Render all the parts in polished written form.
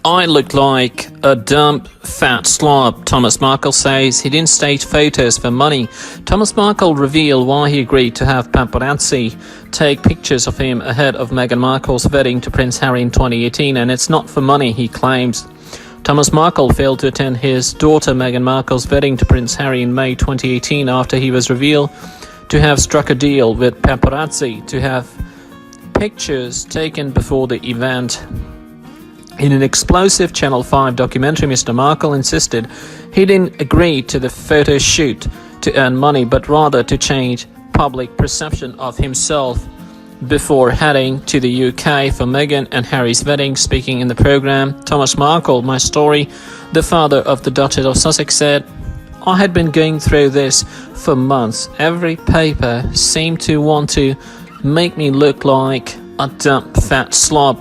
I looked like a dumb, fat slob, Thomas Markle says. He didn't stage photos for money. Thomas Markle revealed why he agreed to have paparazzi take pictures of him ahead of Meghan Markle's wedding to Prince Harry in 2018, and it's not for money, he claims. Thomas Markle failed to attend his daughter Meghan Markle's wedding to Prince Harry in May 2018 after he was revealed to have struck a deal with paparazzi to have pictures taken before the event. In an explosive Channel 5 documentary, Mr. Markle insisted he didn't agree to the photo shoot to earn money, but rather to change public perception of himself before heading to the UK for Meghan and Harry's wedding. Speaking in the program, Thomas Markle, My Story, the father of the Duchess of Sussex, said, "I had been going through this for months. Every paper seemed to want to make me look like a dumb fat slob.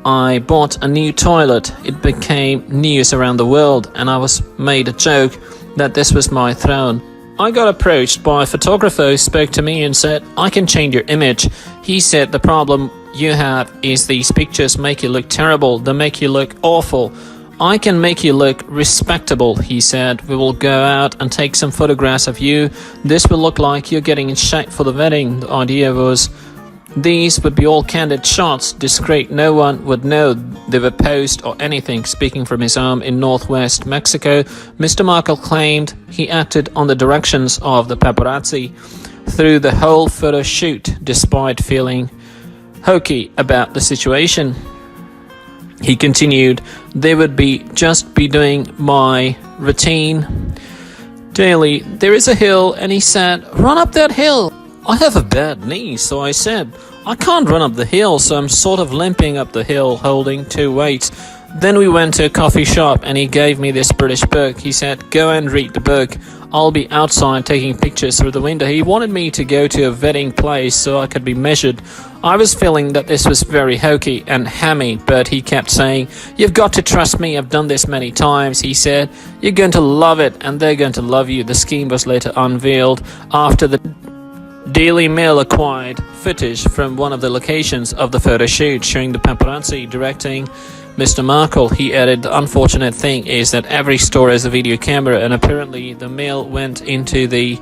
I bought a new toilet. It became news around the world, and I was made a joke that this was my throne. I got approached by a photographer who spoke to me and said, 'I can change your image.' He said, 'The problem you have is these pictures make you look terrible. They make you look awful. I can make you look respectable,' he said. 'We will go out and take some photographs of you. This will look like you're getting in shape for the wedding.' The idea was these would be all candid shots, discreet. No one would know they were posed or anything." Speaking from his home in northwest Mexico, Mr. Markle claimed he acted on the directions of the paparazzi through the whole photo shoot, despite feeling hokey about the situation. He continued, "They would just be doing my routine daily. There is a hill," and he said, "Run up that hill." I have a bad knee, so I said, "I can't run up the hill," so I'm sort of limping up the hill holding two weights. Then we went to a coffee shop and he gave me this British book. He said, "Go and read the book. I'll be outside taking pictures through the window." He wanted me to go to a wedding place so I could be measured. I was feeling that this was very hokey and hammy, but he kept saying, "You've got to trust me. I've done this many times." He said, "You're going to love it and they're going to love you." The scheme was later unveiled after the Daily Mail acquired footage from one of the locations of the photo shoot showing the paparazzi directing Mr. Markle. He added, "The unfortunate thing is that every store has a video camera, and apparently the Mail went into the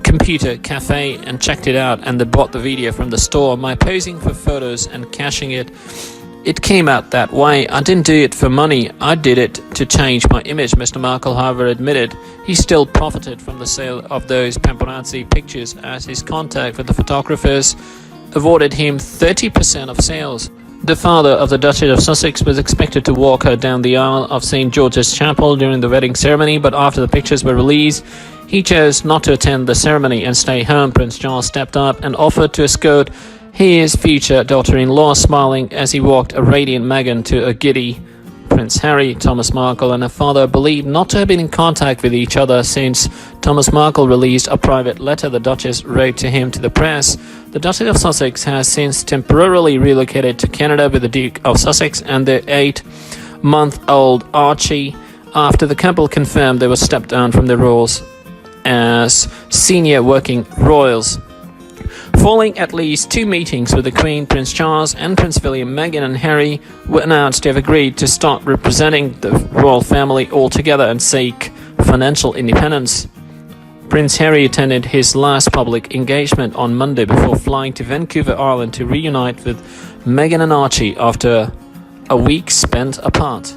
computer cafe and checked it out, and they bought the video from the store. My posing for photos and caching it came out that way. I didn't do it for money. I did it to change my image." Mr. Markle, however, admitted he still profited from the sale of those paparazzi pictures, as his contact with the photographers awarded him 30% of sales. The father of the Duchess of Sussex was expected to walk her down the aisle of St. George's Chapel during the wedding ceremony, but after the pictures were released, he chose not to attend the ceremony and stay home. Prince Charles stepped up and offered to escort his future daughter-in-law, smiling as he walked a radiant Meghan to a giddy Prince Harry. Thomas Markle and her father believed not to have been in contact with each other since Thomas Markle released a private letter the Duchess wrote to him to the press. The Duchess of Sussex has since temporarily relocated to Canada with the Duke of Sussex and their 8-month-old Archie after the couple confirmed they were stepped down from their roles as senior working royals. Following at least 2 meetings with the Queen, Prince Charles and Prince William, Meghan and Harry were announced to have agreed to stop representing the royal family altogether and seek financial independence. Prince Harry attended his last public engagement on Monday before flying to Vancouver Island to reunite with Meghan and Archie after a week spent apart.